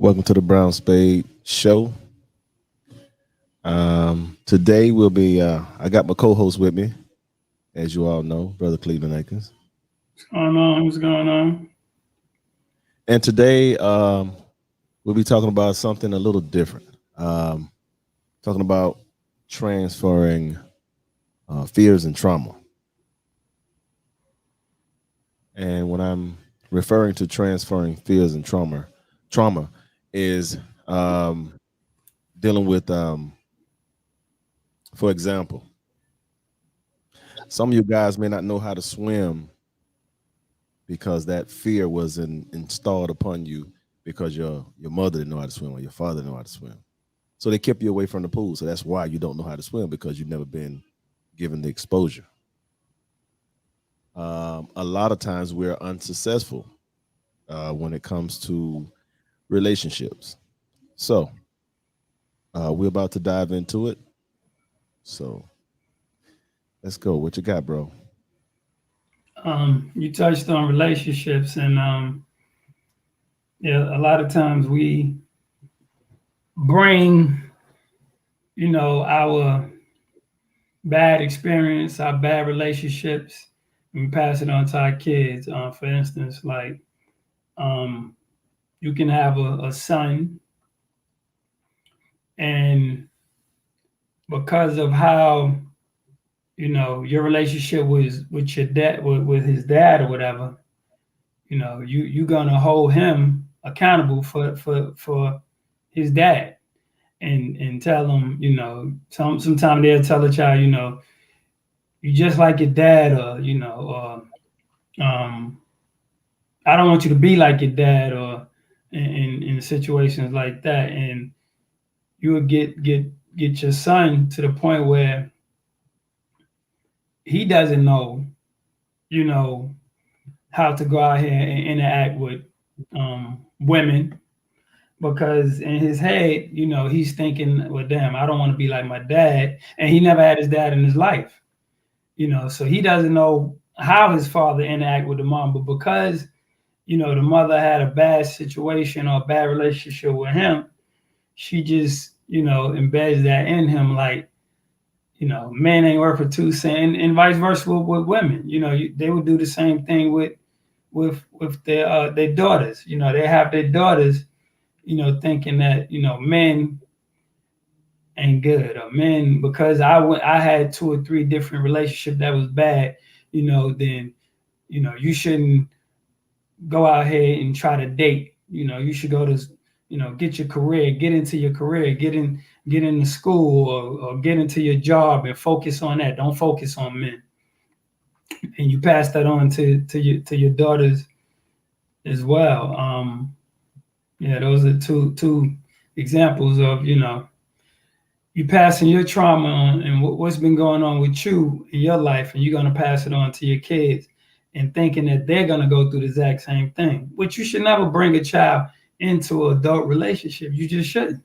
Welcome to the Brown Spade Show. Today we'll be. I got my co-host with me, as you all know, Brother Cleveland Akins. What's going on? What's going on? And today we'll be talking about something a little different. Um, Talking about transferring fears and trauma. And when I'm referring to transferring fears and trauma is dealing with, for example, some of you guys may not know how to swim because that fear was installed upon you because your mother didn't know how to swim or your father didn't know how to swim. So they kept you away from the pool. So that's why you don't know how to swim because you've never been given the exposure. A lot of times we're unsuccessful when it comes to relationships. So we're about to dive into it. So let's go. What you got, bro? You touched on relationships, and yeah, a lot of times we bring, our bad experience, our bad relationships, and we pass it on to our kids. For instance, like um, you can have a son, and because of how your relationship with your dad, with his dad or whatever, you're gonna hold him accountable for his dad, and tell him, sometimes they'll tell a child, you just like your dad, or um I don't want you to be like your dad, or in situations like that. And you would get your son to the point where he doesn't know, you know how to go out here and interact with women, because in his head, he's thinking, well, damn, I don't want to be like my dad. And he never had his dad in his life, so he doesn't know how his father interact with the mom. But because, the mother had a bad situation or a bad relationship with him, she just, embeds that in him, like, men ain't worth for two cents, and vice versa with women. They would do the same thing with their daughters. They have their daughters, thinking that men ain't good, or men, because I had two or three different relationships that was bad. Then you shouldn't go out here and try to date. You should go to get your career, get into your career, get into school, or get into your job and focus on that. Don't focus on men. And you pass that on to your daughters as well. Yeah, those are two examples of you passing your trauma on, and what's been going on with you in your life, and you're gonna pass it on to your kids, and thinking that they're gonna go through the exact same thing. Which you should never bring a child into an adult relationship. You just shouldn't.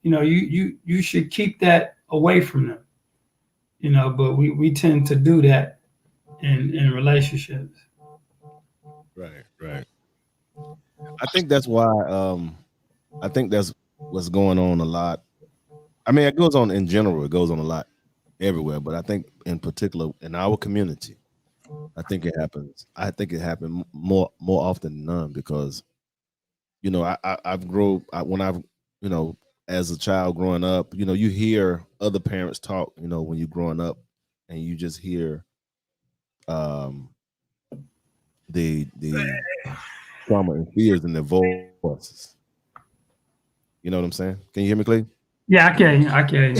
You should keep that away from them. But we tend to do that in relationships. Right, right. I think that's why. I think that's what's going on a lot. I mean, it goes on in general. It goes on a lot everywhere, but I think in particular in our community, I think it happens. I think it happened more often than none because I've grown when I've you know as a child growing up. You hear other parents talk. When you're growing up, and you just hear um the trauma and fears in their voices. You know what I'm saying? Can you hear me, Clay? Yeah, I can.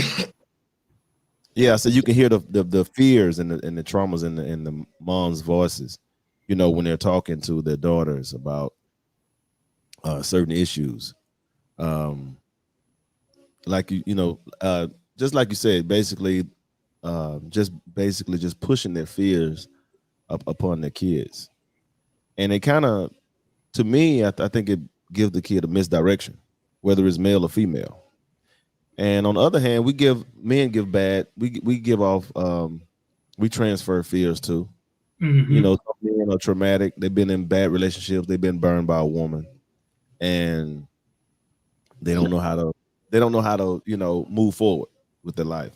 Yeah, so you can hear the fears and the traumas in the mom's voices, when they're talking to their daughters about certain issues. Um, like just like you said, basically, just basically just pushing their fears up upon their kids, and it kind of, to me, I think it gives the kid a misdirection, whether it's male or female. And on the other hand, men give bad. We give off. We transfer fears too. Hmm. Some men are traumatic. They've been in bad relationships. They've been burned by a woman, and They don't know how to. They don't know how to, move forward with their life.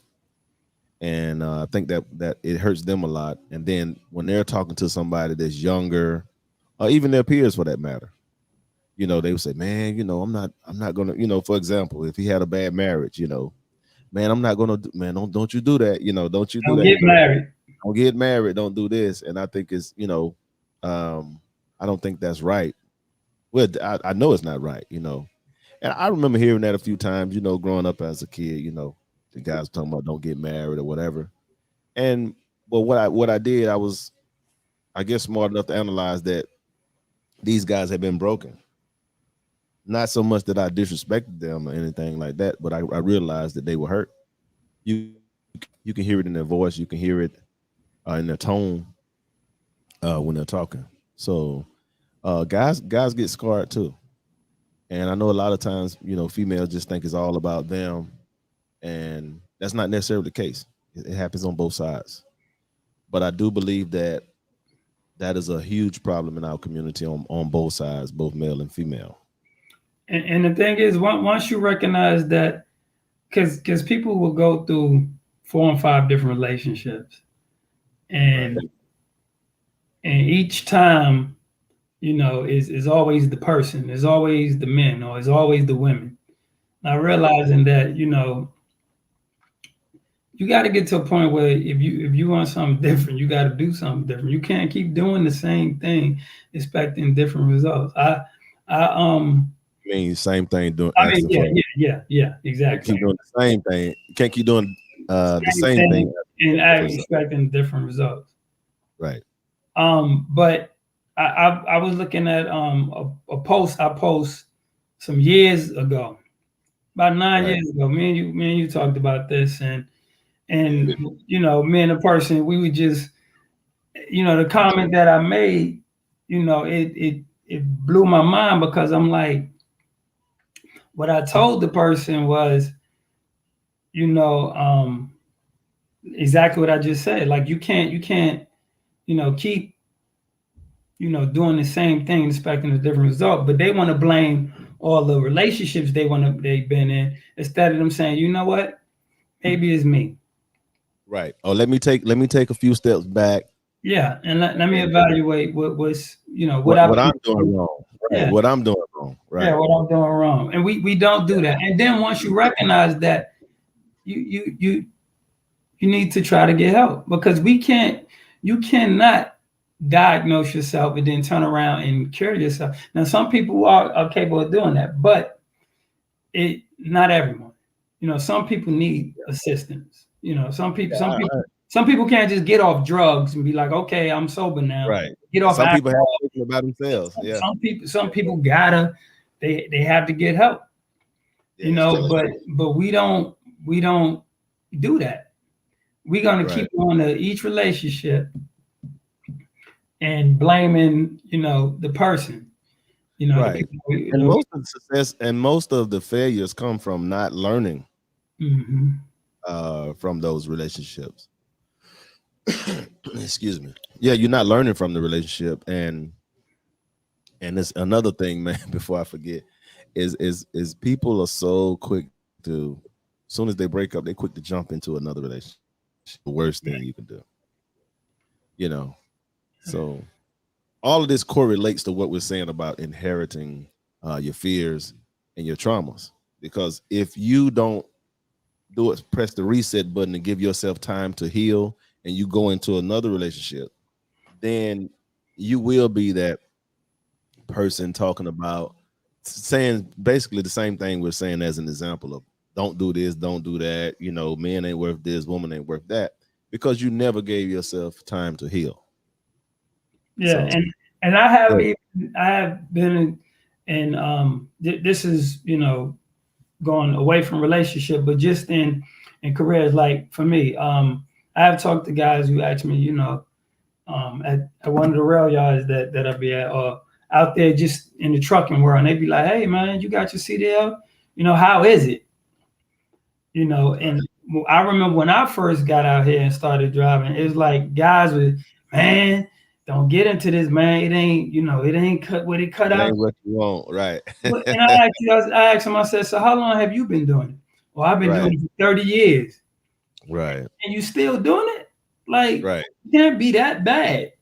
And I think that it hurts them a lot. And then when they're talking to somebody that's younger, or even their peers for that matter, they would say, "Man, I'm not gonna, for example, if he had a bad marriage, man, I'm not gonna, man, don't you do that, don't you do Don't that, get married. don't get married, don't do this." And I think it's, I don't think that's right. Well, I know it's not right, And I remember hearing that a few times, growing up as a kid, the guys talking about don't get married or whatever. And but what I did, I was, I guess, smart enough to analyze that these guys have been broken. Not so much that I disrespected them or anything like that, but I realized that they were hurt. You you can hear it in their voice, you can hear it in their tone when they're talking. So guys get scarred too. And I know a lot of times, females just think it's all about them, and that's not necessarily the case. It happens on both sides. But I do believe that that is a huge problem in our community on both sides, both male and female. And the thing is, once you recognize that, because people will go through 4 and 5 different relationships, Right. and each time, is always the person, is always the men, or is always the women. Now realizing that, you got to get to a point where if you want something different, you got to do something different. You can't keep doing the same thing expecting different results. I I mean, same thing doing I mean, asking yeah, for yeah, exactly. keep doing the same thing. You can't keep doing the Same same thing. thing and I Different stuff. expecting different results. Right. But I was looking at a post I post some years ago, about 9 years ago. Me and you talked about this, and me and the person, we would just, the comment that I made, it blew my mind, because I'm like, what I told the person was, you know, um, exactly what I just said. Like, you can't, keep, doing the same thing, expecting a different result. But they want to blame all the relationships they've been in, instead of them saying, you know what, maybe it's me. Right. Oh, let me take a few steps back. Yeah, and let me And evaluate what I've what been I'm doing doing. wrong. Right. Yeah, What I'm doing wrong. yeah, Right. what I'm doing wrong, and we don't do that. And then once you recognize that, you need to try to get help, because you cannot diagnose yourself and then turn around and cure yourself. Now, some people are capable of doing that, but it not everyone. Some people need assistance. Some people, Yeah. some people can't just get off drugs and be like, okay, I'm sober now. Right. Get off Some people have alcohol. to think about themselves. Yeah. Some people gotta, they have to get help. Yeah. That's true. But we don't do that. We're gonna Right. keep on to each relationship and blaming, the person. The Right. people. And most of the success and most of the failures come from not learning Mhm. from those relationships. Excuse me. Yeah, you're not learning from the relationship, and it's another thing, man. Before I forget, is people are so quick to, as soon as they break up, they quick to jump into another relationship. The worst thing you can do, you know. So all of this correlates to what we're saying about inheriting your fears and your traumas. Because if you don't do it, press the reset button and give yourself time to heal, and you go into another relationship, then you will be that person talking about, saying basically the same thing we're saying as an example of, don't do this, don't do that, men ain't worth this, woman ain't worth that, because you never gave yourself time to heal. Yeah, So and I have been this is, going away from relationship, but just in careers. Like for me, I have talked to guys who ask me, at one of the rail yards that I be at, or out there just in the trucking world, and they be like, "Hey man, you got your CDL? How is it?" And I remember when I first got out here and started driving, it was like guys with, man, don't get into this, man. It ain't, it ain't cut what it cut It out. ain't what you want, right? And I asked him, I said, so how long have you been doing it? Well, I've been Right, doing it for 30 years. right, And you still doing it? Like, right, it can't be that bad.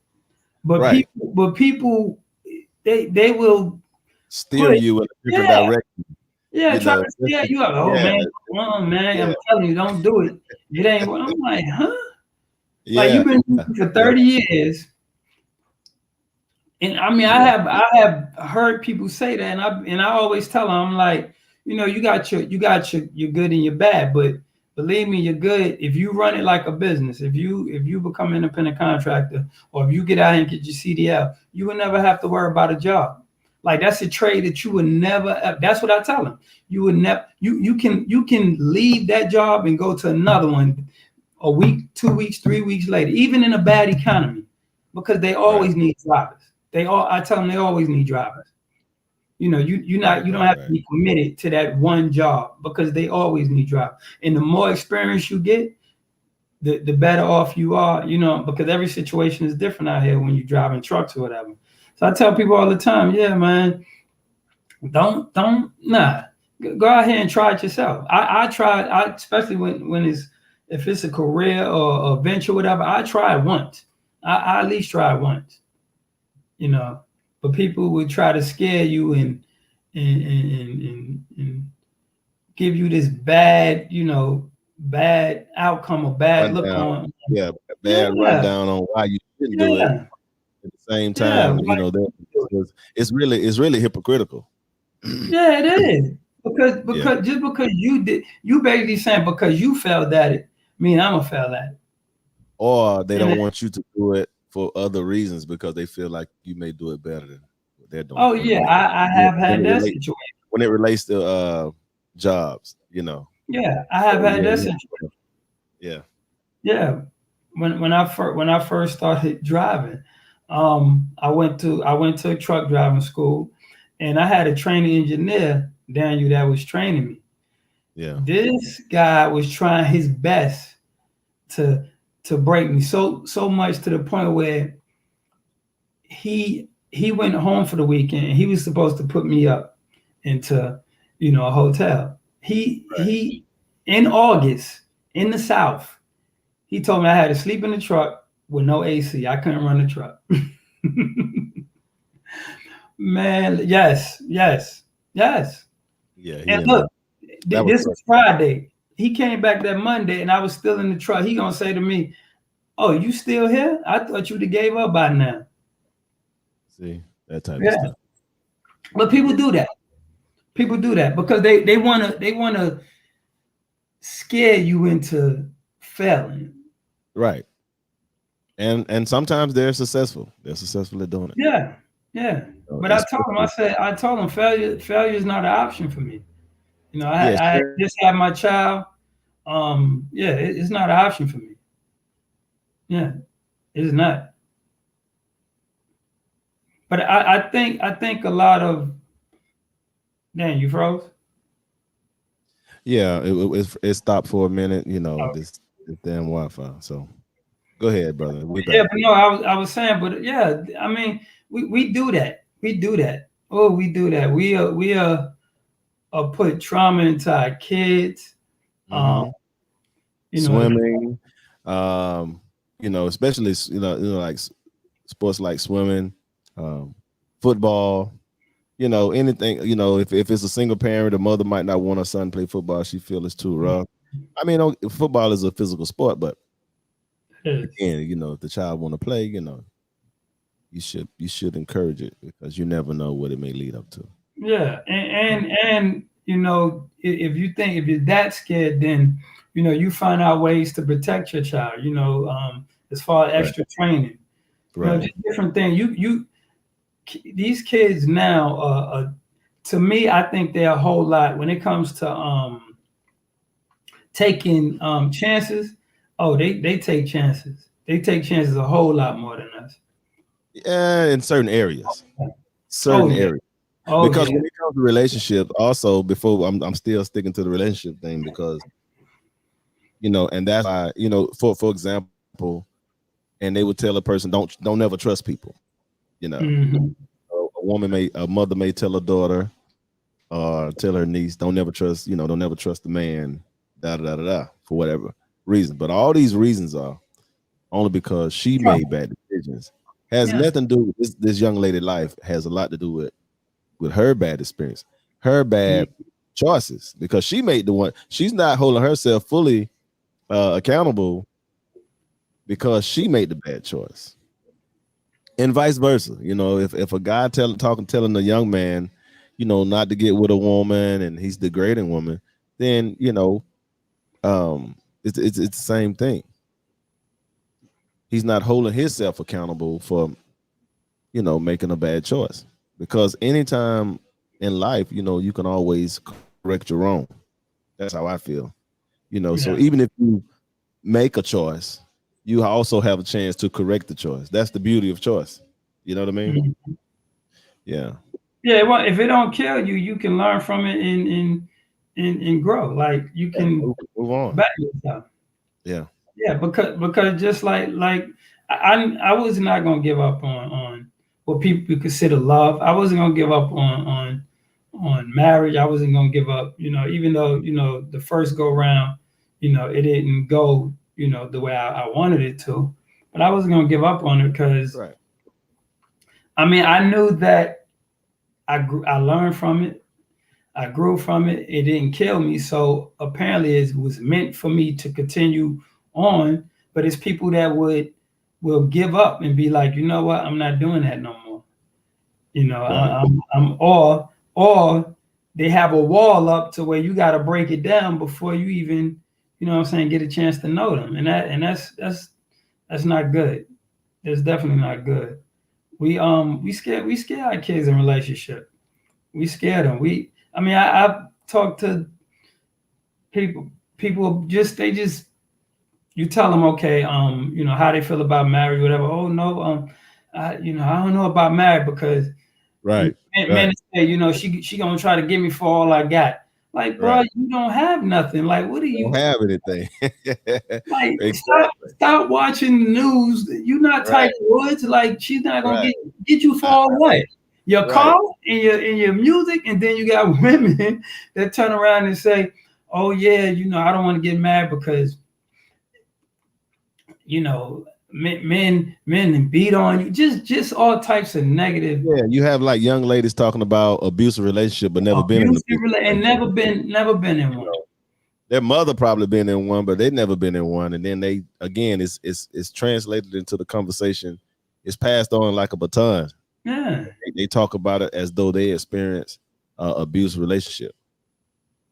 But right. people, they will Steer put, you in a different yeah, direction, you try know. to scare you up. Oh Yeah, man, come on, man. yeah, I'm telling you, don't do it. It ain't what I'm like, huh? Like yeah, you've been doing it for yeah, 30 years. And I mean, yeah, I have heard people say that, and I always tell them, I'm like, you got your good and your bad, but believe me, you're good if you run it like a business. If you become an independent contractor, or if you get out and get your CDL, you will never have to worry about a job. Like that's a trade that you would never. That's what I tell them. You would never. You can leave that job and go to another one a week, 2 weeks, 3 weeks later, even in a bad economy, because they right, always need drivers. I tell them they always need drivers. You right, don't right, have to right, be committed to that one job because they always need drivers. And the more experience you get, the better off you are, because every situation is different out here when you're driving trucks or whatever. So I tell people all the time, yeah, man, don't nah. Go out here and try it yourself. I tried, especially when if it's a career or a venture, whatever, I try it once. I at least try it once. But people would try to scare you and give you this bad, bad outcome or bad look rundown. on. Yeah, bad Yeah, rundown on why you shouldn't do it. yeah, At the same yeah. time, it's really hypocritical. Yeah, it is. Because Yeah, just because you basically saying because you failed at it, mean I'm gonna fail at it. or they And don't want you to do it for other reasons because they feel like you may do it better than what they're doing. oh yeah, I have When had it that relates situation. to jobs, Yeah, I have So had yeah, that situation. yeah, Yeah, when I first started driving, I went to a truck driving school, and I had a training engineer, Daniel, that was training me. yeah, This guy was trying his best to break me so much to the point where he went home for the weekend. And he was supposed to put me up into a hotel. right. He in August in the South. He told me I had to sleep in the truck with no AC. I couldn't run the truck. Man, yes, yes, yes. Yeah, And he and look, that was this perfect. is Friday. He came back that Monday, and I was still in the truck. He gonna say to me, "Oh, you still here? I thought you'd have gave up by now." See that type of Yeah, stuff. but people do that. People do that because they wanna scare you into failing. Right. And sometimes they're successful. They're successful at doing it. Yeah, yeah. But I told him, Especially, I told him failure is not an option for me. yeah, I sure. just had my child. Yeah, it's not an option for me. Yeah, it's not. But I think a lot of damn, you froze. Yeah, it stopped for a minute. Oh, This damn Wi-Fi. So go ahead, brother. We yeah, back. but no, I was saying, but yeah, I mean, we do that. We do that. Oh, we do that. We put trauma into our kids. Um, Hmm. you know, Swimming, especially like sports like swimming, um, football. Anything. If it's a single parent, the mother might not want her son to play football. She feel it's too rough. I mean, football is a physical sport, but again, if the child want to play, you should encourage it because you never know what it may lead up to. yeah, and if you're that scared, then you find out ways to protect your child. As far as Right. extra training, Right. just different things. These kids now, to me, I think they're a whole lot when it comes to taking chances. Oh, they take chances. They take chances a whole lot more than us. Yeah, in certain areas. Oh Certain yeah. areas. Oh Because yeah. when it comes to relationships, also before I'm still sticking to the relationship thing because and that's why, for example, and they would tell a person, don't ever trust people. You know, Mhm. a mother may tell a daughter or tell her niece, don't never trust, don't never trust the man, da da da da da, for whatever reason. But all these reasons are only because she made bad decisions. Has Yeah. nothing to do with this young lady life. Has a lot to do with her bad experience, her bad choices, because she made the one. She's not holding herself fully accountable because she made the bad choice, and vice versa. If a guy telling a young man, not to get with a woman, and he's degrading woman, then it's the same thing. He's not holding himself accountable for making a bad choice, because anytime in life, you can always correct your wrong. That's how I feel. So Yeah. even if you make a choice, you also have a chance to correct the choice. That's the beauty of choice. You know what I mean? Mhm. Yeah. Yeah. Well, if it don't kill you, you can learn from it and grow. Like you Yeah, can move on. better yourself. Yeah. Yeah, because just like I was not gonna give up on what people consider love. I wasn't gonna give up on marriage. I wasn't gonna give up. Even though the first go round, it didn't go the way I wanted it to, but I wasn't gonna give up on it because Right. I mean I knew that I learned from it. I grew from it. It didn't kill me. So apparently it was meant for me to continue on. But it's people that will give up and be like, you know what, I'm not doing that no more. Right. I'm or they have a wall up to where you got to break it down before you even, what I'm saying, get a chance to know them. And that's not good. That's definitely not good. We scare our kids in relationship. We scare them. I mean, I've talked to people they just you tell them, okay, how they feel about marriage, whatever. Oh no, I don't know about marriage because Right. men say, she gonna try to get me for all I got. Like, bro, Right. you don't have nothing. Like, what are Don't you have anything. like? Stop, Exactly. stop watching the news. You're not Right. Tiger Woods. Like, she's not gonna Right. get you I- for what? Your right. car and your music, and then you got women that turn around and say, "Oh yeah, I don't want to get married because men and beat on you." Just all types of negative Yeah, you have like young ladies talking about abusive relationship, but never been in an abusive abusive and relationship. never been in You one. know, their mother probably been in one, but they never been in one. And then they again, it's translated into the conversation. It's passed on like a baton. Yeah. They talk about it as though they experience abusive relationship.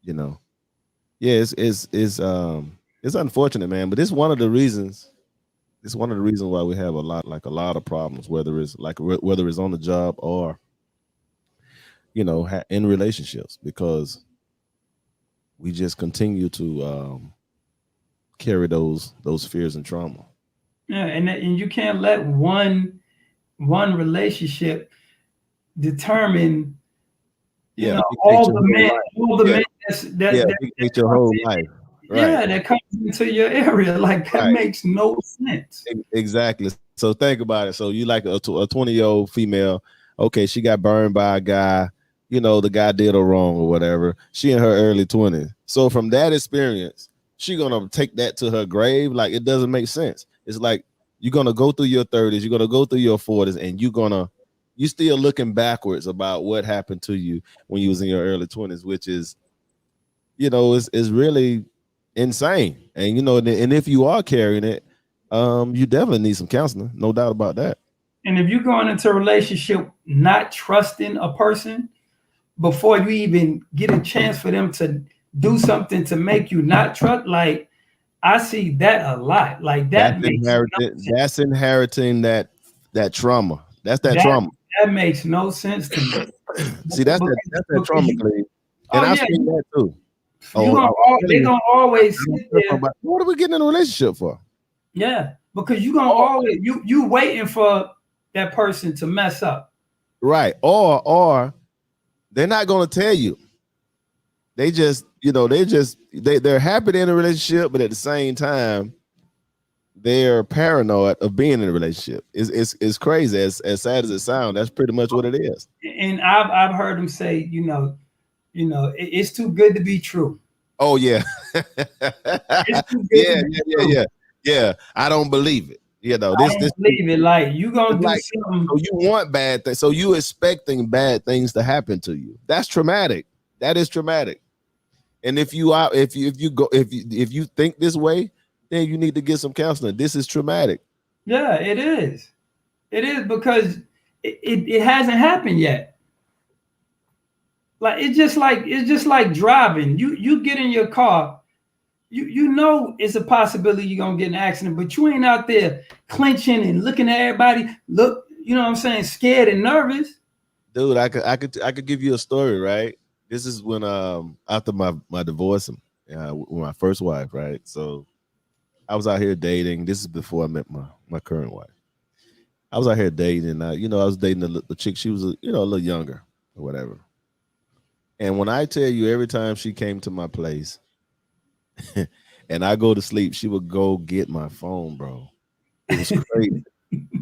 You know, yeah, it's unfortunate, man. But it's one of the reasons. It's one of the reasons why we have a lot of problems, whether it's whether it's on the job or in relationships, because we just continue to carry those fears and trauma. Yeah, and you can't let one relationship determine, Yeah, dictate all your the whole men, life. all the Yeah, men yeah, that dictate your comes whole in, life. Right, yeah, that comes into your area. Like that right. makes no sense. Exactly. So think about it. So you like a 20-year-old female. Okay, she got burned by a guy. The guy did her wrong or whatever. She in her early 20s. So from that experience, she gonna take that to her grave. Like, it doesn't make sense. It's like you're gonna go through your 30s, you're gonna go through your 40s, and you still looking backwards about what happened to you when you was in your early 20s, which is, is really insane. And and if you are carrying it, you definitely need some counseling, no doubt about that. And if you're going into a relationship not trusting a person before you even get a chance for them to do something to make you not trust, like I see that a lot. Like That's that makes no inherited. sense. That's inheriting that trauma. That's that That trauma. that makes no sense to me. See, that's that Because trauma, you, Cleve. oh And I've yeah, seen that too. you Oh, gonna telling they you, gonna always I'm sit tripping there. about- what are we getting in a relationship for? Yeah, because you gonna Or, always you waiting for that person to mess up. right. Or they're not gonna tell you. They just, they're happy they're in a relationship, but at the same time, they're paranoid of being in a relationship. It's crazy. As sad as it sounds, that's pretty much what it is. And I've heard him say, it's too good to be true. Oh yeah. It's too good to Yeah, be yeah, yeah, true. yeah. Yeah. I don't believe it. You know, I this don't believe it. Like you gonna do like, something. so you want bad things. So you expecting bad things to happen to you. That's traumatic. That is traumatic. And if you are, if you think this way, then you need to get some counseling. This is traumatic. Yeah, it is. It is because it hasn't happened yet. Like it's just like driving. You get in your car, you know it's a possibility you're gonna get in an accident, but you ain't out there clenching and looking at everybody, look, you know what I'm saying, scared and nervous. Dude, I could give you a story, right? This is when after my divorce with my first wife, right? So I was out here dating. This is before I met my current wife. I was out here dating, and I was dating the chick. She was a little younger or whatever. And when I tell you, every time she came to my place and I go to sleep, she would go get my phone, bro. It was crazy.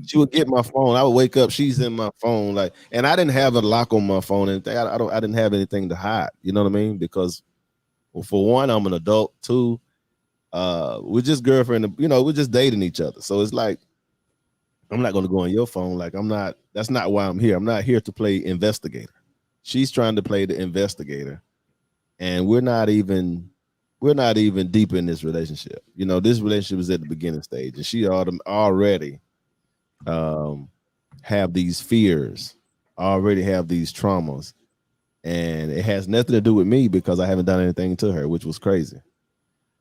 She would get my phone. I would wake up. She's in my phone, like, and I didn't have a lock on my phone. And I didn't have anything to hide. You know what I mean? Because, well, for one, I'm an adult. Two, we're just girlfriend. We're just dating each other. So it's like I'm not going to go on your phone. Like I'm not. That's not why I'm here. I'm not here to play investigator. She's trying to play the investigator, and we're not even deep in this relationship. This relationship is at the beginning stage, and she already um, have these fears, already have these traumas, and it has nothing to do with me because I haven't done anything to her, which was crazy.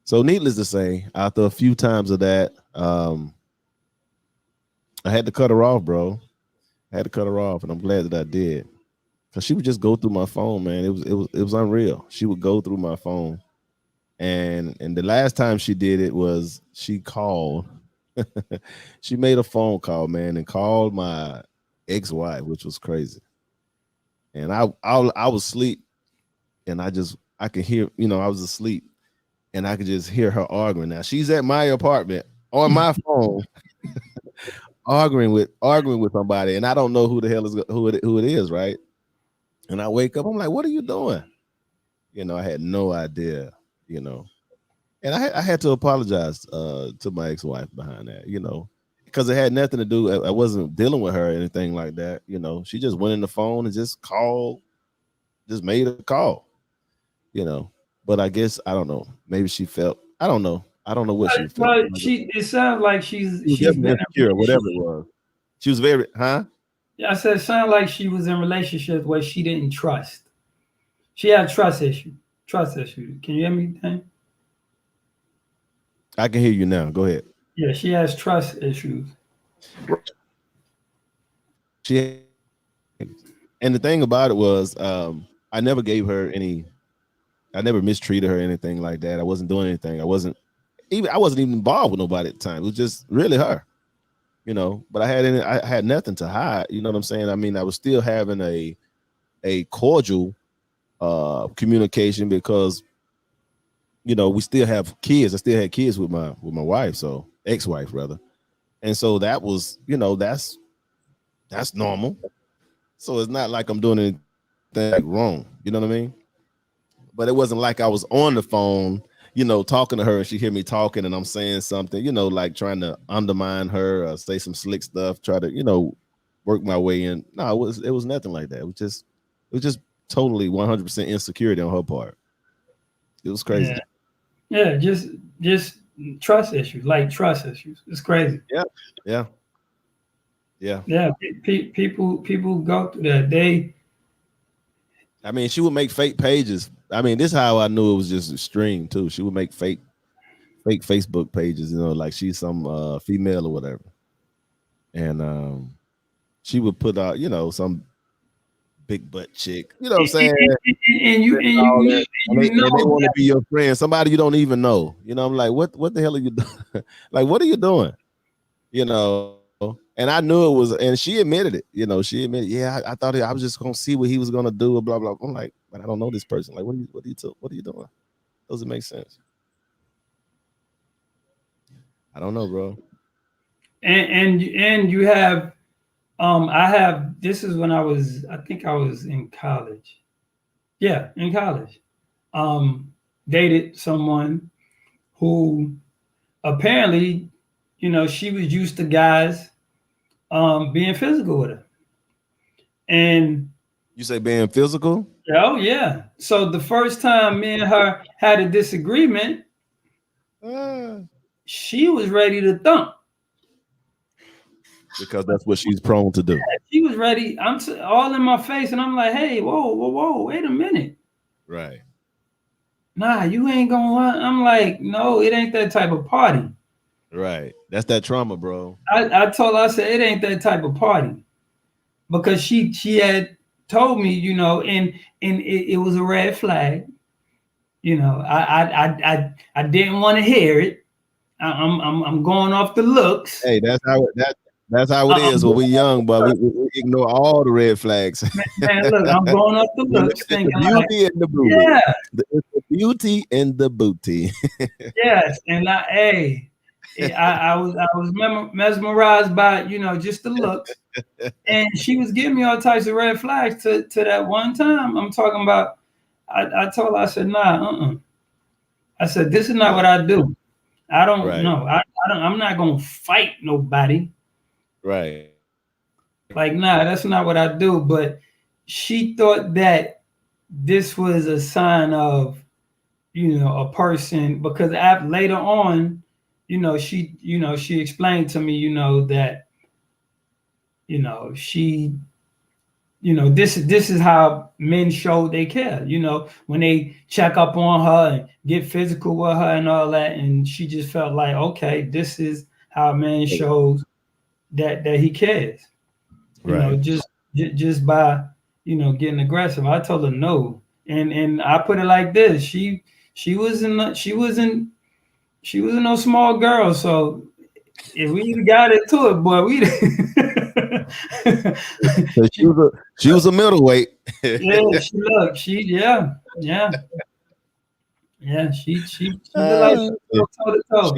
So, needless to say, after a few times of that, I had to cut her off, bro. I had to cut her off, and I'm glad that I did. Cause she would just go through my phone, man. It was unreal. She would go through my phone, and the last time she did it was she called. She made a phone call, man, and called my ex-wife, which was crazy. And I was asleep, and I could hear, I was asleep, and I could just hear her arguing. Now she's at my apartment on my phone, arguing with somebody, and I don't know who the hell is who it is, right? And I wake up, I'm like, what are you doing? I had no idea, you know. And I had to apologize to my ex-wife behind that, because it had nothing to do. I wasn't dealing with her or anything like that. She just went in the phone and just called, just made a call, you know. But I guess I don't know. Maybe she felt. I don't know. I don't know what she felt. But it sounds like she's She was she's definitely been insecure, whatever it was. She was very, huh? Yeah, I said it sounded like she was in relationships where she didn't trust. She had trust issue. Trust issue. Can you hear me, Dan? I can hear you now. Go ahead. Yeah, she has trust issues. She and the thing about it was, I never gave her any. I never mistreated her or anything like that. I wasn't doing anything. I wasn't even involved with nobody at the time. It was just really her, But I had nothing to hide. You know what I'm saying? I mean, I was still having a cordial communication because we still have kids. I still had kids with my wife, so ex-wife rather. And so that was, that's normal. So it's not like I'm doing anything wrong. You know what I mean? But it wasn't like I was on the phone, talking to her and she hear me talking and I'm saying something, like trying to undermine her or say some slick stuff, try to, work my way in. No, it was nothing like that. It was just totally 100% insecurity on her part. It was crazy. Yeah, yeah, just trust issues, like trust issues. It's crazy. Yeah, yeah, yeah. Yeah, people go through that. I mean, she would make fake pages. I mean, this is how I knew it was just extreme too. She would make fake Facebook pages, like she's some female or whatever. And she would put out, some big butt chick. You know what I'm saying? And you and All you that. And you they know want to that. be your friend, somebody you don't even know. I'm like, what the hell are you doing? Like, what are you doing? And I knew it was, and she admitted it. She admitted, yeah, I thought I was just gonna see what he was gonna do, blah blah. I'm like, but I don't know this person. Like, what are you doing? Doesn't make sense. I don't know, bro. And you have I have this is when I think I was in college. Yeah, in college. Um Dated someone who apparently, she was used to guys being physical with her. And You say being physical oh yeah. So the first time me and her had a disagreement, uh, she was ready to thump. because that's what she's prone to do. She was ready. All in my face, and I'm like, "Hey, whoa, whoa, whoa! Wait a minute. Right. Nah, you ain't gonna lie." I'm like, "No, it ain't that type of party." Right. That's that trauma, bro. I told her, I said, "It ain't that type of party," because she had told me, and it was a red flag. I didn't want to hear it. I'm going off the looks. Hey, that's how it is when we young, but we ignore all the red flags. Man, look, I'm going off the looks, It's the thinking like, beauty and the booty. yeah, It's the beauty and the booty. yes, and I was mesmerized by just the looks, and she was giving me all types of red flags to that one time. I'm talking about. I told her, I said, nah, I said, this is not what I do. I don't Right. know. I'm not gonna fight nobody. Right. Like, nah, that's not what I do. But she thought that this was a sign of, a person, because later on, she explained to me, that, she, this is how men show they care, when they check up on her and get physical with her and all that. And she just felt like, okay, this is how a man shows that he cares, Right. just by, getting aggressive. I told her no. And I put it like this. She wasn't no small girl. So if we got into it, boy, we So she was a middleweight. yeah, she looked like she go toe to toe.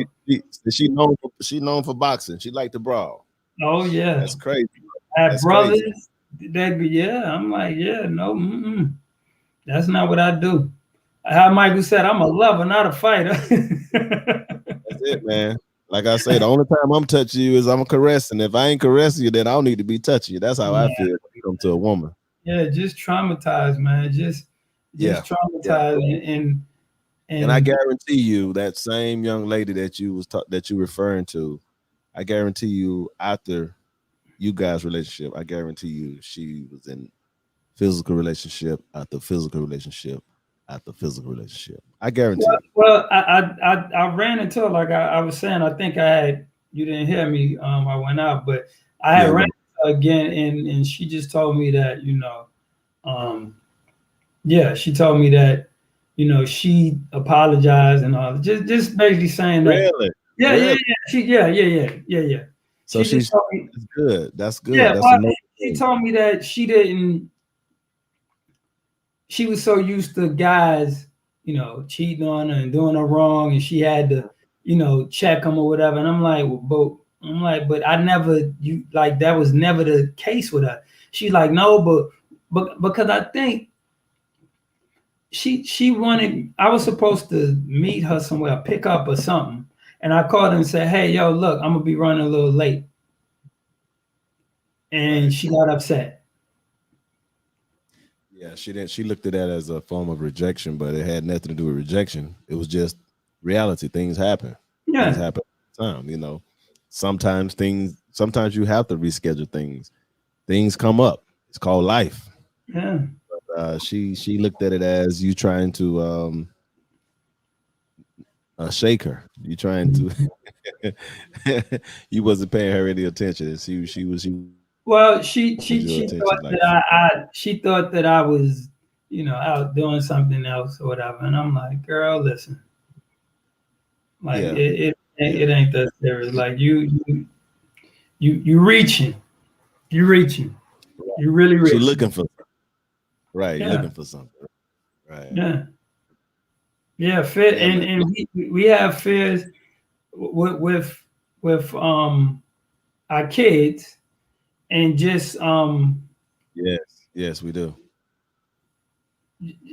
She known for boxing. She liked to brawl. Oh yeah, That's crazy. I had That's brothers crazy. that I'm like, yeah, no, that's not what I do. How Michael said, I'm a lover, not a fighter. That's it, man. Like I say, the only time I'm touching you is I'm caressing. If I ain't caressing you, then I don't need to be touching you. That's how I feel when it comes to a woman. Yeah, just traumatized, man. Just traumatized, and I guarantee you that same young lady that you referring to, I guarantee you after you guys' relationship, I guarantee you she was in physical relationship after physical relationship after physical relationship. I guarantee. Well, I ran into her, like I was saying. I think you didn't hear me. I went out, but I had ran into her again, and she just told me that she told me that she apologized and all, just basically saying that. Really? Yeah, really? Yeah. So she's good. That's good. Yeah, that's she told me that she didn't. She was so used to guys, cheating on her and doing her wrong, and she had to, check them or whatever. And I'm like, but I never, that was never the case with her. She's like, no, but because I think she wanted, I was supposed to meet her somewhere, pick up or something. And I called her and said, hey, yo, look, I'm gonna be running a little late. And she got upset. Yeah, she didn't. She looked at that as a form of rejection, but it had nothing to do with rejection. It was just reality. Things happen. Yeah. Things happen all the time. Sometimes you have to reschedule things. Things come up. It's called life. Yeah. But, she looked at it as you trying to shake her. You trying to. You wasn't paying her any attention. She was. Well, she thought that she thought that I was, out doing something else or whatever. And I'm like, girl, listen, like it ain't that serious. Like you reaching, you're reaching, you're really reaching. She's looking for something. Right, looking for something. Right. Yeah, fear, and we have fears with with our kids, and just Yes, we do.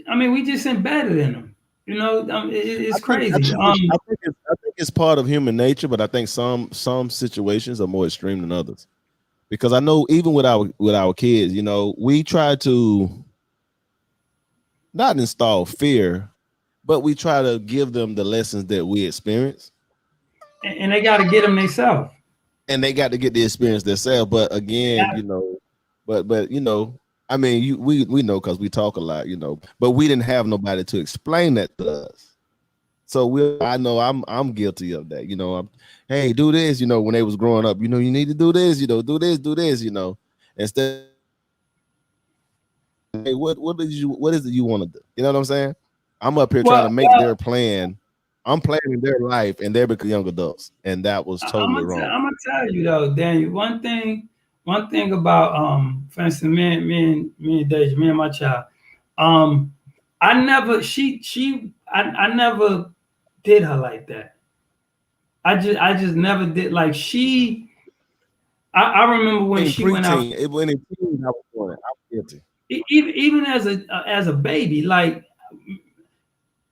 I mean, we just embedded in them. You know, I it's think I crazy. think it's, I think it's part of human nature, but I think some situations are more extreme than others. Because I know even with our kids, you know, we try to not install fear, but we try to give them the lessons that we experience, And they got to get them themselves. and they got to get the experience themselves. But again, you know, but you know, I mean, we know because we talk a lot, you know, but we didn't have nobody to explain that to us. So I know I'm guilty of that. You know, hey, do this. You know, when they was growing up, you know, you need to do this. You know, do this. You know, instead, hey, what is it you want to do? You know what I'm saying? I'm up here trying Well, to make their plan. I'm planning their life, and they're becoming young adults, and that was I'm totally gonna, wrong. I'm gonna tell you though, Daniel. One thing about for instance, me and Deja, me and my child. I never I never did her like that. I just never did like she. I remember when In she went out. preteen, when in teens, I was doing it. I was guilty. Even as a baby, like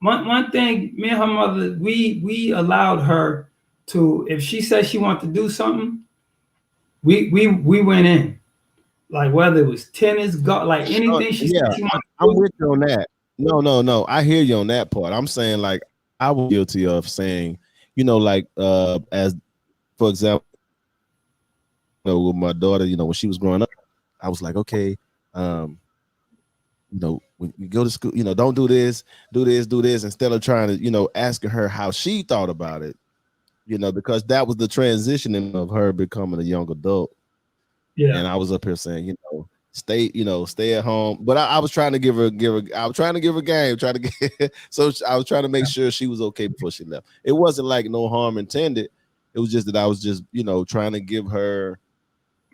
one thing, me and her mother, we allowed her to, if she said she wanted to do something, we went in, like whether it was tennis, golf, like anything she said Yeah, she wanted to I'm do. with you on that. No. I hear you on that part. I'm saying like I was guilty of saying, you know, like as for example, you know, with my daughter, you know, when she was growing up, I was like, okay, you know, when you go to school, you know, don't do this, do this, instead of trying to, you know, asking her how she thought about it, you know, because that was the transitioning of her becoming a young adult. Yeah, And I was up here saying, you know, stay at home. But I was trying to I was trying to give her game, trying to get so I was trying to make sure she was okay before she left. It wasn't like no harm intended. It was just that I was just, you know, trying to give her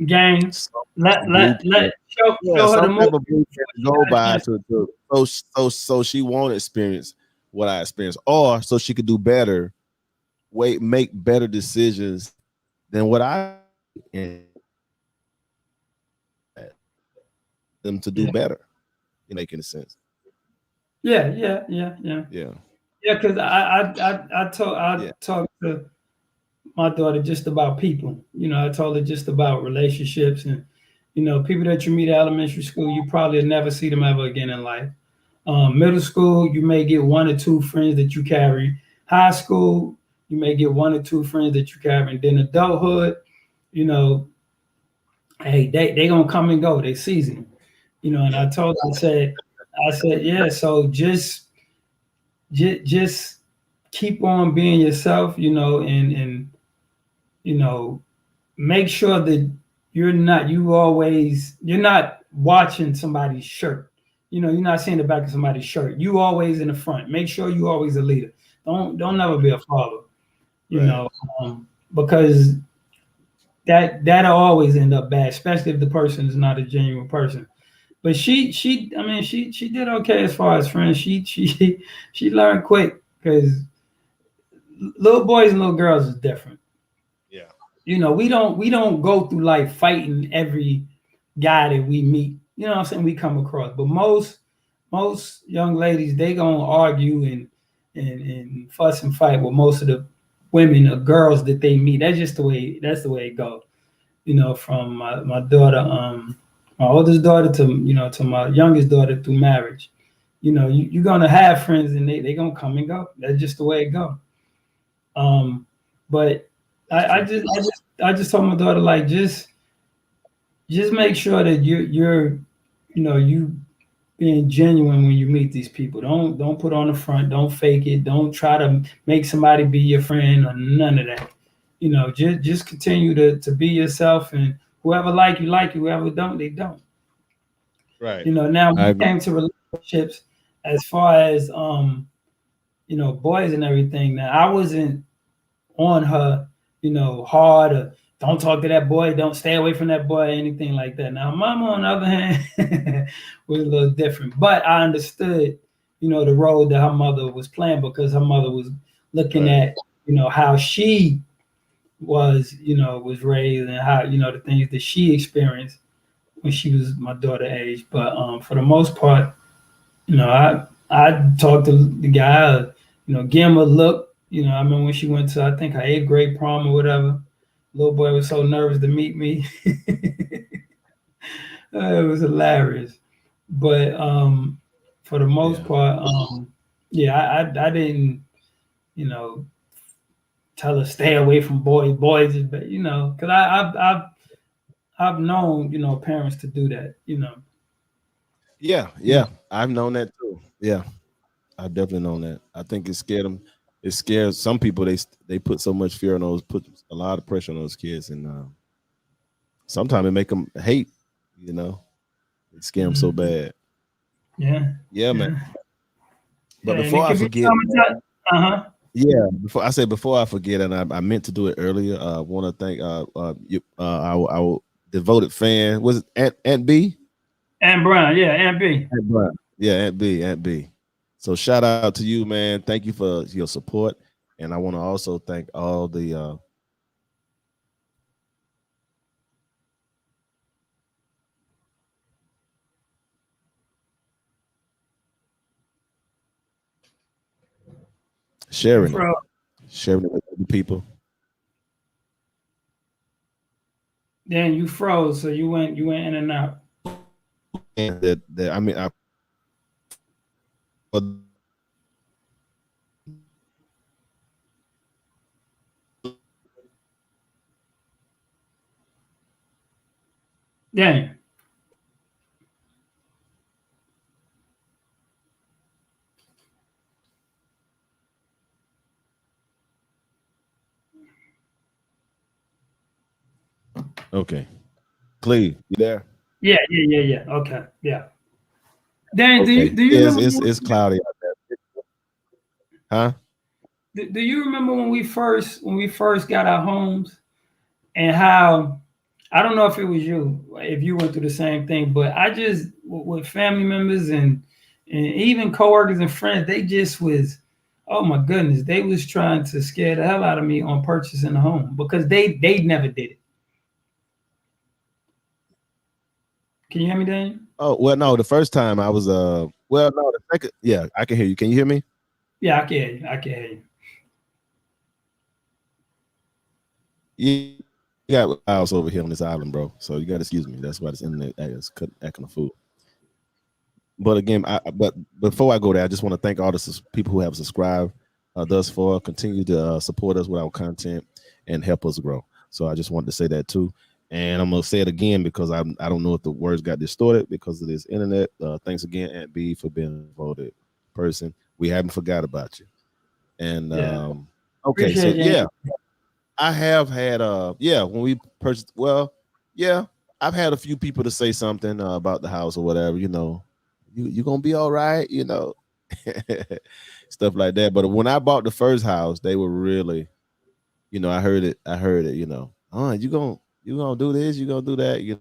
game. some blueprint. Yeah, Show her the some movie type of blueprint to she go got a by chance. to so she won't experience what I experienced, or so she could do better, make better decisions than what I and them to do Yeah, better. You making sense? yeah. Yeah, Yeah, because I yeah, talked to my daughter just about people. You know, I told her just about relationships and people that you meet at elementary school, you probably never see them ever again in life. Middle school, you may get one or two friends that you carry. High school, you may get one or two friends that you carry. And then adulthood, you know, hey, they gonna come and go. They season. And yeah. I told her, I said, yeah. So just keep on being yourself, and you know, make sure that you're not watching somebody's shirt. You're not seeing the back of somebody's shirt. You always in the front. Make sure you always a leader. Don't never be a follower. You Right. know, because that'll always end up bad, especially if the person is not a genuine person. But I mean, she did okay as far as friends. She learned quick because little boys and little girls is different. Yeah. We don't go through life fighting every guy that we meet. You know what I'm saying? We come across. But most young ladies, they gonna argue and fuss and fight with most of the women or girls that they meet. That's the way it goes. From my daughter, my oldest daughter to my youngest daughter through marriage. You're gonna have friends and they gonna come and go. That's just the way it goes. But That's I, I true. just I just I just told my daughter, like, just make sure that you being genuine when you meet these people. Don't put on the front. Don't fake it. Don't try to make somebody be your friend or none of that. Just continue to be yourself, and whoever like you, whoever don't, they don't. Right. Now when I it agree. came to relationships, as far as boys and everything, now I wasn't on her, hard, or don't talk to that boy, don't stay away from that boy, anything like that. Now, mama, on the other hand, was a little different, but I understood, the role that her mother was playing because her mother was looking Right. at, how she was raised, and how the things that she experienced when she was my daughter age. But for the most part, I talked to the guy, give him a look. I remember when she went to, I think, her eighth grade prom or whatever. Little boy was so nervous to meet me. It was hilarious. But for the most Yeah. part, yeah, I didn't, you know, tell her stay away from boys. Boys is, because I've known, parents to do that. Yeah, You yeah. I've known that too. Yeah, I've definitely known that. I think it scared them. It scares some people. They put so much fear on those, put a lot of pressure on those kids, and sometimes it make them hate. You know, it scare them so Mhm. bad. Yeah, Yeah, man. yeah, yeah, But and it before I could be forget, traumatized. Uh-huh. yeah, before I forget, and I meant to do it earlier. I want to thank our devoted fan. Was it Aunt B? And Brown, yeah, and B. Aunt Brown. Yeah, Aunt B. So shout out to you, man. Thank you for your support, and I want to also thank all the You sharing it, froze. sharing it with other people. Then you froze, so you went in and out. And that I mean, Yeah. okay, Cleve, you there? Yeah, yeah, yeah, yeah. Okay, yeah. Danny, do you Okay, do you yeah, remember it's cloudy out there, huh? do you remember when we first got our homes, and how, I don't know if it was you, if you went through the same thing, but I just, with family members and even coworkers and friends, they just was, oh my goodness, they was trying to scare the hell out of me on purchasing a home because they never did it. Can you hear me, Daniel? Oh well, no, the first time I was well, no, the second, yeah, I can hear you. Can you hear me? Yeah, I can hear you. I can hear you. Yeah, you got a house over here on this island, bro. So you got to excuse me. That's why this internet is acting a fool. But again, but before I go there, I just want to thank all the people who have subscribed thus far. Continue to support us with our content and help us grow. So I just wanted to say that too. And I'm gonna say it again because I don't know if the words got distorted because of this internet. Thanks again, Aunt B, for being a voted person. We haven't forgot about you. And Yeah, okay, so appreciate yeah, you. I have had yeah, when we purchased, well, yeah, I've had a few people to say something about the house or whatever, you gonna be all right, stuff like that. But when I bought the first house, they were really, I heard it, oh, you gonna do this, you gonna do that,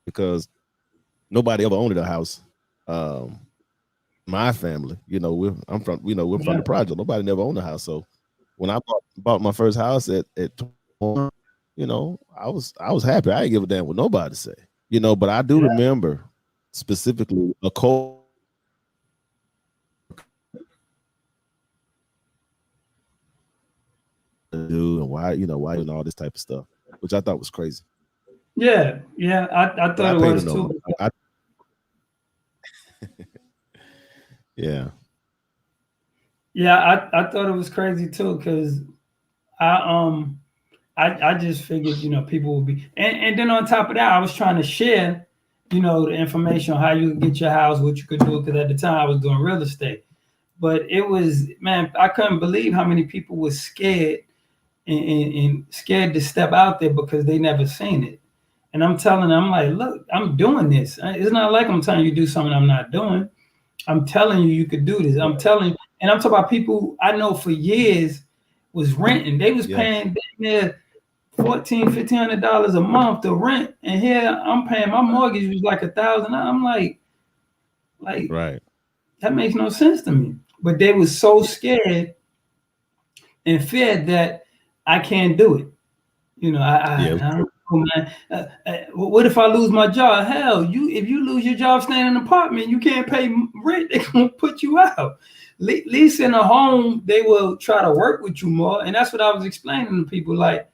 because nobody ever owned a house. Um, my family, we're from Yeah, the project. Nobody never owned a house. So when I bought my first house at 21, I was happy. I didn't give a damn what nobody say. But I do yeah, remember specifically a cold do and why and all this type of stuff, which I thought was crazy. yeah, yeah. I But thought I it paid a was number. too. Yeah. Yeah, I thought it was crazy too because I I just figured, people would be, and then on top of that, I was trying to share, the information on how you could get your house, what you could do, because at the time I was doing real estate. But it was, man, I couldn't believe how many people were scared and scared to step out there because they never seen it. And I'm telling them, I'm like, look, I'm doing this. It's not like I'm telling you to do something I'm not doing. I'm telling you, you could do this. I'm telling you, and I'm talking about people I know for years was renting. They was Yeah. paying near $1,400-$1,500 a month to rent, and here I'm paying, my mortgage was like $1,000. I'm like, Right. that makes no sense to me. But they were so scared and feared that I can't do it. You know, Yeah, I don't know, man. What if I lose my job? Hell, if you lose your job staying in an apartment, you can't pay rent. They're gonna put you out. Lease in a home, they will try to work with you more, and that's what I was explaining to people. Like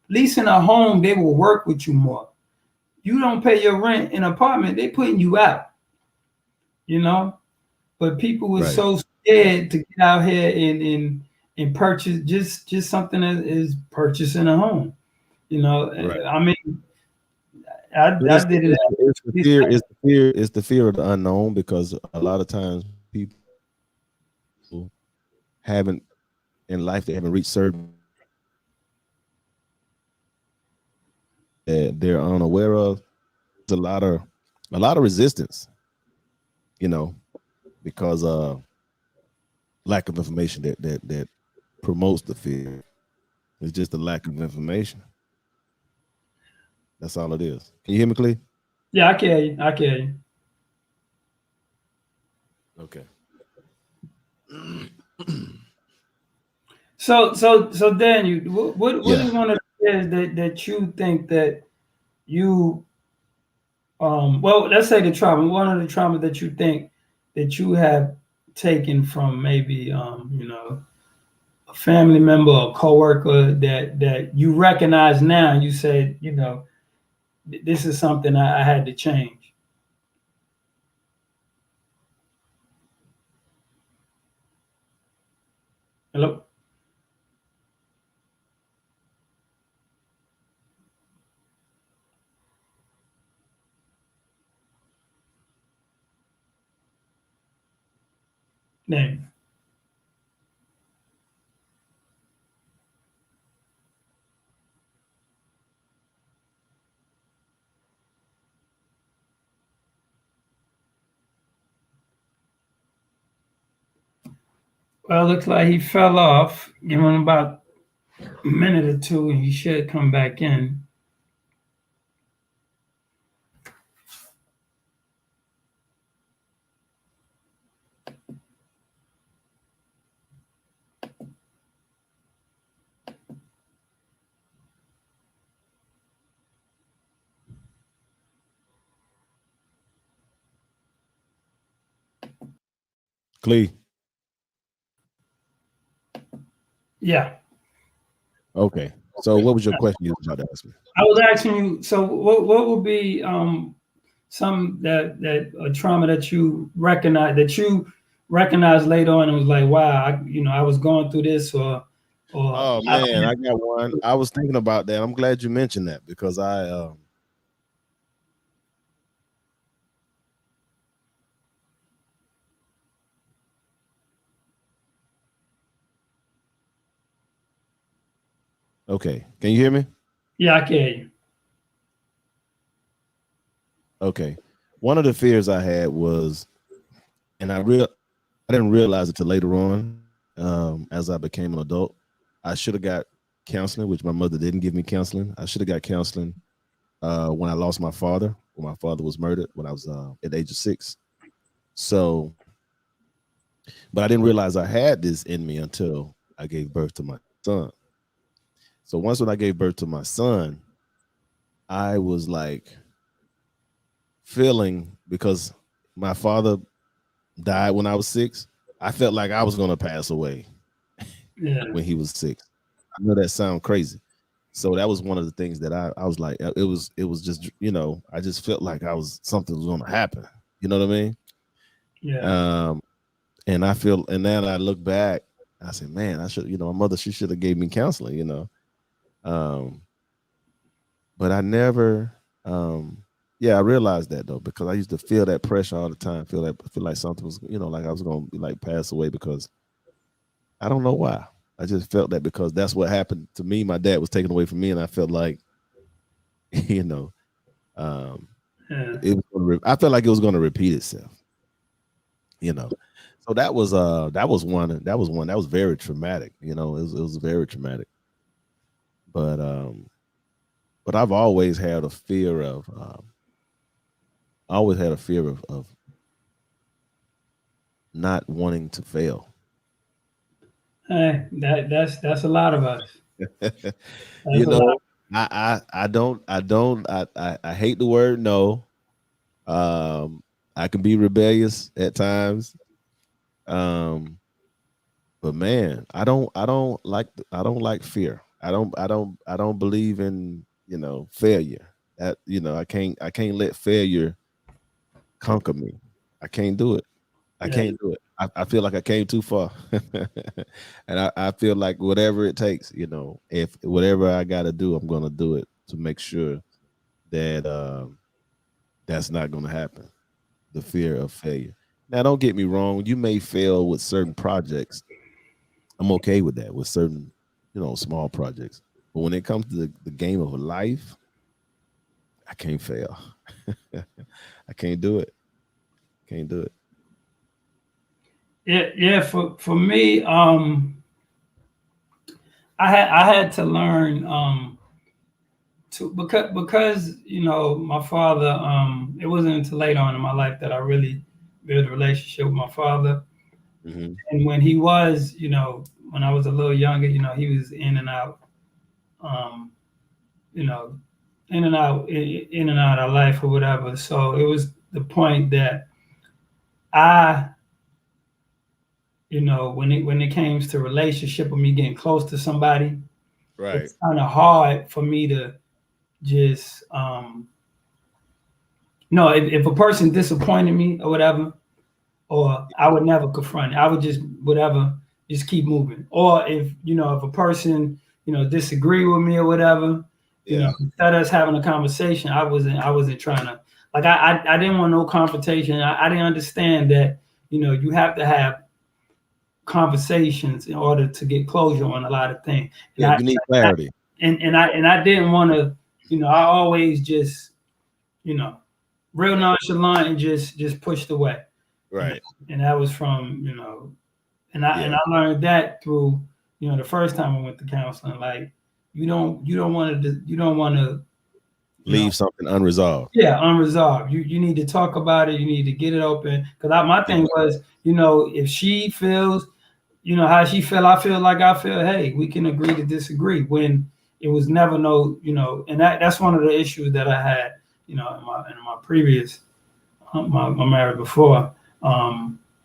leasing a home, they will work with you more. You don't pay your rent in an apartment, they putting you out. You know, but people were right. so scared to get out here and purchase just something that is purchasing a home. You know, Right. I mean, I It's, did it. it's the fear. It's the fear. It's the fear of the unknown because a lot of times people haven't in life they haven't reached certain that they're unaware of. There's a lot of resistance, you know, because lack of information that promotes the fear. It's just a lack of information. That's all it is. Can you hear me, Clee? Yeah, I can you. I can you. Okay. So Daniel, what Yeah. is one of the things that you think that you well, let's say the trauma, one of the trauma that you think that you have taken from maybe a family member or coworker that you recognize now and you said, this is something I had to change. Hello? Name. Well, it looks like he fell off. Give him about a minute or two and he should come back in. Clee. Yeah. Okay. So what was your question you was about to ask me? I was asking you, so what would be some that a trauma that you recognize later on and was like, wow, I was going through this or Oh man, I got one. I was thinking about that. I'm glad you mentioned that because I okay. Can you hear me? yeah, I can hear you. Okay. One of the fears I had was, and I didn't realize it till later on, as I became an adult. I should have got counseling, which my mother didn't give me counseling. I should have got counseling when I lost my father, when my father was murdered when I was at the age of 6. So, but I didn't realize I had this in me until I gave birth to my son. So once when I gave birth to my son, I was like feeling because my father died when I was 6. I felt like I was going to pass away Yeah, when he was 6. I know that sounds crazy. So that was one of the things that I was like, it was just, I just felt like something was going to happen. You know what I mean? yeah, And I feel, and then I look back, I said, man, I should, my mother, she should have gave me counseling. Um, but I never, yeah, I realized that though, because I used to feel that pressure all the time, feel like something was, like I was going to be like pass away because I don't know why. I just felt that because that's what happened to me. My dad was taken away from me, and I felt like, you know, um, yeah. I felt like it was going to repeat itself. So that was one that was very traumatic. It was very traumatic. But I've always had a fear of not wanting to fail. Hey, that's a lot of us. You That's a lot. know, I hate the word no. I can be rebellious at times. Um, but man, I don't like fear. I don't believe in, failure. That, I can't let failure conquer me. I can't do it. I Yeah, can't do it. I feel like I came too far. And I feel like whatever it takes, if whatever I gotta do, I'm gonna do it to make sure that that's not gonna happen. The fear of failure. Now, don't get me wrong, you may fail with certain projects. I'm okay with that, with certain, small projects. But when it comes to the game of life, I can't fail. I can't do it. Can't do it. yeah. For me, I had to learn to because my father. It wasn't until later on in my life that I really built a relationship with my father. Hmm. And when he was, when I was a little younger, he was in and out, um, you know, in and out of life or whatever. So it was the point that I, when it came to relationship or me getting close to somebody, Right. it's kind of hard for me to just, no, if a person disappointed me or whatever, or I would never confront it. I would just whatever, just keep moving. Or if a person disagree with me or whatever, Yeah. instead of us having a conversation, I wasn't trying to like I didn't want no confrontation. I didn't understand that you have to have conversations in order to get closure on a lot of things. And Yeah. I You need clarity. and I didn't want to. I always just you know real nonchalant and just pushed away. And, Right. and that was from and I Yeah. and I learned that through the first time I went to counseling. Like you don't want to Leave something unresolved. yeah, unresolved. You need to talk about it. You need to get it open. Because my Yeah. thing was, if she feels, how she feel, I feel like I feel. Hey, we can agree to disagree. When it was never no, and that's one of the issues that I had, in my previous my marriage before.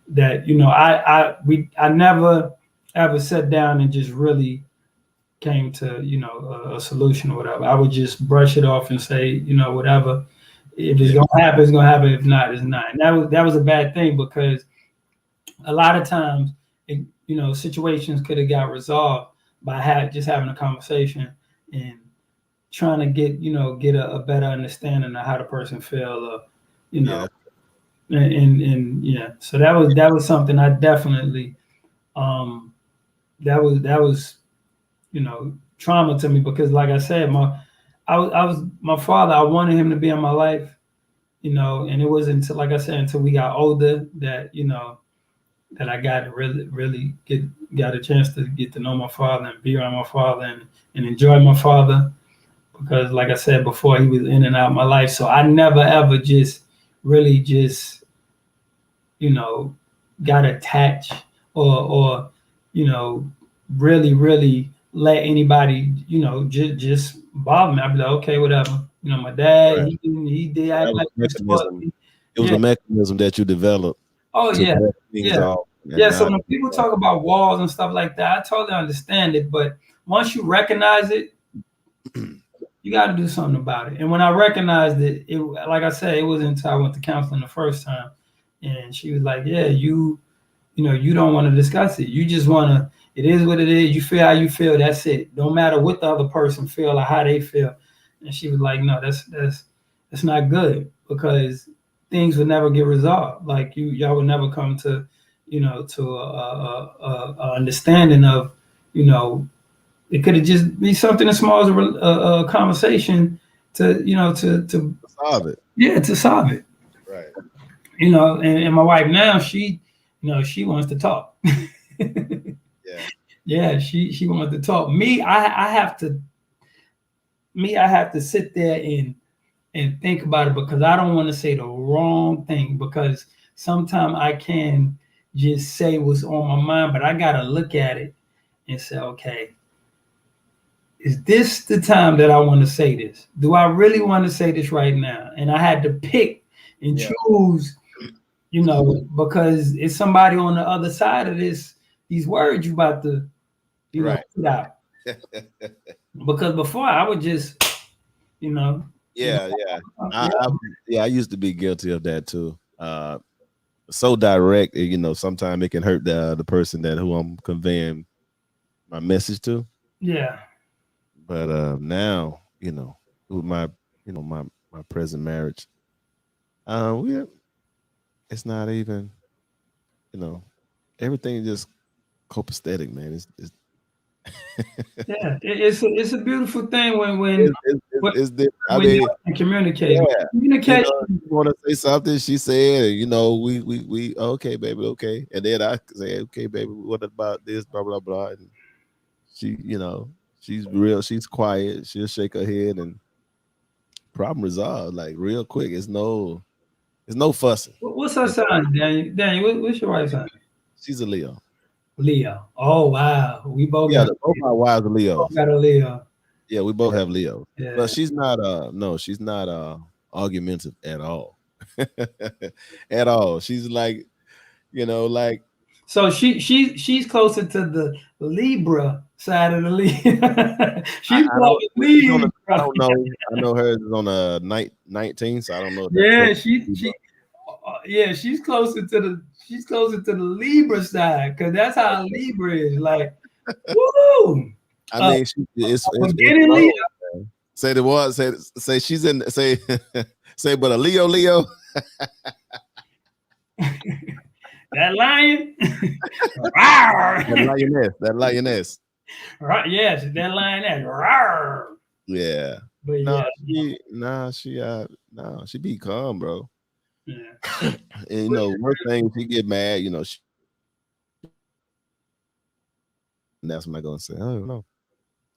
That I never ever sat down and just really came to a solution or whatever. I would just brush it off and say whatever. If it's Yeah. gonna happen, it's gonna happen. If not, it's not. And that was a bad thing because a lot of times, situations could have got resolved by just having a conversation and trying to get a better understanding of how the person feel or you know Yeah. and yeah. So that was something I definitely um that was trauma to me because like I said, I was my father. I wanted him to be in my life, and it wasn't until like I said until we got older that I got to really got a chance to get to know my father and be around my father and enjoy my father because like I said before, he was in and out of my life. So I never ever just really just you know, got attached or you know, really let anybody, just bother me. I'd be like, okay, whatever. My dad, Right. he did So act that was like a this, but mechanism. It was yeah. a mechanism that you developed Oh to yeah. brush things Yeah. off and Yeah. So not. when people talk about walls and stuff like that, I totally understand it. But once you recognize it, you got to do something about it. And when I recognized it, like I said, it wasn't until I went to counseling the first time, and she was like, "Yeah, you don't want to discuss it. You just want to. It is what it is. You feel how you feel. That's it. Don't matter what the other person feel or how they feel." And she was like, "No, that's not good because things would never get resolved. Like y'all would never come to a understanding of, you know, it could have just be something as small as a conversation to Solve it. yeah to solve it. Right. And my wife now she wants to talk." Yeah. Yeah, she wanted to talk. Me, I have to sit there and think about it because I don't want to say the wrong thing because sometimes I can just say what's on my mind, but I gotta look at it and say, okay, is this the time that I want to say this? Do I really want to say this right now? And I had to pick and Yeah. choose, because it's somebody on the other side of these words you about to, Right. put out. Because before I would just, Yeah, yeah. I used to be guilty of that too. So direct, sometimes it can hurt the person who I'm conveying my message to. yeah. But now, with my present marriage, we it's not even, everything just copacetic, man. It's Yeah, it's a beautiful thing I when mean, you can communicate. yeah, Communication. you want to say something, she said, we okay, baby, okay, and then I say, okay, baby, what about this, blah blah blah, and she, she's quiet, she'll shake her head, and problem resolved, like real quick. It's no fussing. What's her sign, Daniel? Daniel, what's your wife's sign? She's a Leo. Leo. Oh wow, we both Yeah, got both my wives are Leos. a Leo. Yeah, we both have Leo. Yeah. But she's not no, she's not argumentative at all. At all. She's like, like, So she's closer to the Libra side of the Libra. She's I don't, Libra. I don't know. I know hers is on a 19, so I don't know. Yeah, she's closer to the Libra side, because that's how Libra is. Like, woo! I mean, it's Beginning Leo. Say the what? Say she's in. Say say, but a Leo. That lion. that lioness. Right? Yes, that lioness. Rawr. Yeah. But she be calm, bro. Yeah. And one thing, she get mad, and that's when I go and say, oh no.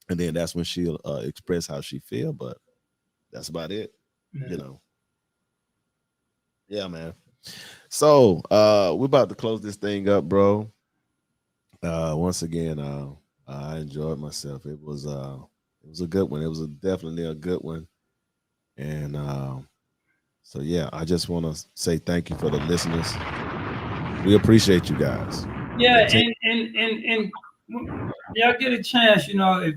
And then that's when she'll express how she feel, but that's about it. Yeah. Yeah, man. So we're about to close this thing up, bro. Once again, I enjoyed myself. It was a good one. It was definitely a good one. And so yeah, I just want to say thank you for the listeners. We appreciate you guys. Yeah, and y'all get a chance, if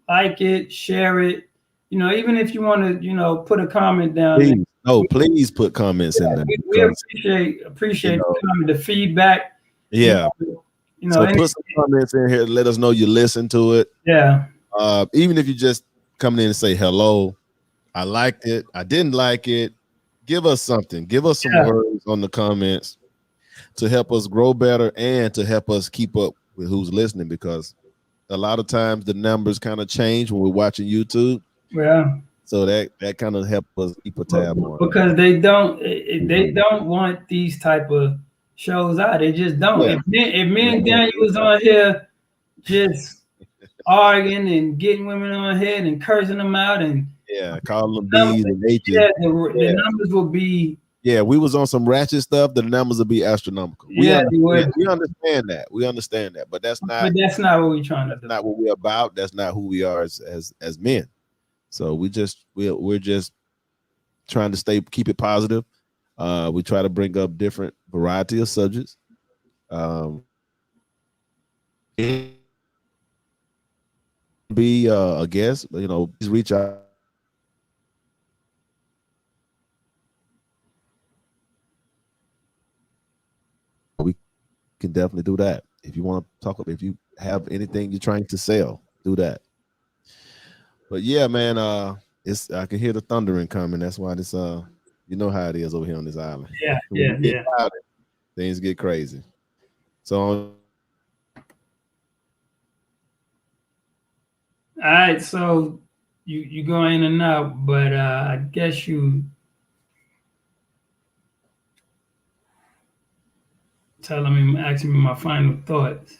like it, share it, even if you want to, put a comment down. Please put comments in there. We appreciate the feedback. Yeah. So put some comments in here. Let us know you listen to it. Yeah. Even if you just come in and say hello, I liked it, I didn't like it. Give us something. Give us some words on the comments to help us grow better and to help us keep up with who's listening, because a lot of times the numbers kind of change when we're watching YouTube. Yeah. So that kind of helps us keep a tab on. Because they don't want these type of shows out. They just don't. Yeah. If me and Daniel was on here just arguing and getting women on here and cursing them out and calling them B's and H's, the numbers will be. Yeah, we was on some ratchet stuff. The numbers will be astronomical. We understand that. We understand that, but that's not. But that's not what we're trying to do. Not what we're about. That's not who we are as men. So we're just trying to keep it positive. We try to bring up different variety of subjects. Be a guest, please reach out. We can definitely do that. If you want to talk, if you have anything you're trying to sell, do that. But yeah, man, I can hear the thundering coming. That's why this you know how it is over here on this island. Yeah. Things get crazy. So all right, so you go in and out, but I guess you asking me my final thoughts.